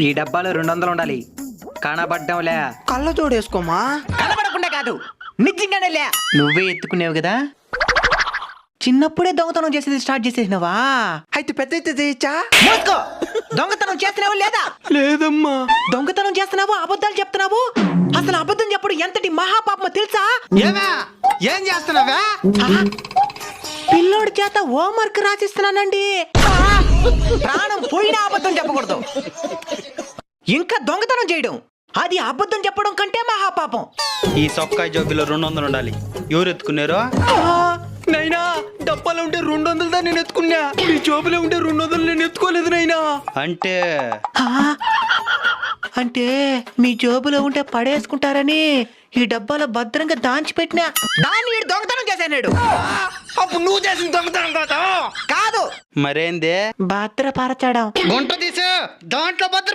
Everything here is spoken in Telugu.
ఈ డబ్బాలో 200 ఉండాలి. కనబడ్డంలే. కళ్ళ తోడేసుకోమా. కనబడకుండా కాదు, నిజంగానే లే. నువ్వే ఎత్తుకునేవు కదా, చిన్నప్పుడే దొంగతనం చేసేది స్టార్ట్ చేసేసినవా? అయితే పెద్ద అయితే చేయొచ్చా? మూసుకో. దొంగతనం చేస్తున్నావు లేదా? లేదమ్మా. దొంగతనం చేస్తున్నావు, అబద్ధాలు చెప్తున్నావు. అసలు అబద్ధం చెప్పడం ఎంతటి మహాపాపమో తెలుసా? ఏమే ఏం చేస్తున్నావా? పిల్లోడి చేత హోంవర్క్ రాసిస్తున్నానండి. ప్రాణం పోయినా అబద్ధం చెప్పకూడదు. ఇంకా దొంగతనం చేయడం, అది అబద్ధం చెప్పడం కంటే మహాపాపం. ఈ సొక్కాయి జోబిలో 200 ఉండాలి. ఎవరు ఎత్తుకున్నారు? నైనా డబ్బాలో ఉంటే 200 నేను ఎత్తుకున్నా. మీ జోబులో ఉంటే 200 నేను ఎత్తుకోలేదు నైనా. అంటే అంటే మీ జోబులో ఉంటే పడేసుకుంటారని ఈ డబ్బాలో భద్రంగా దాచిపెట్టినా. దాన్ని వీడు దొంగతనం చేశాడు. అప్పుడు నువ్వు చేసిన దొంగతనం కాదు. కాదు, మరేందే? భద్రపరచడం. గుంట తీసు, దాంట్లో భద్ర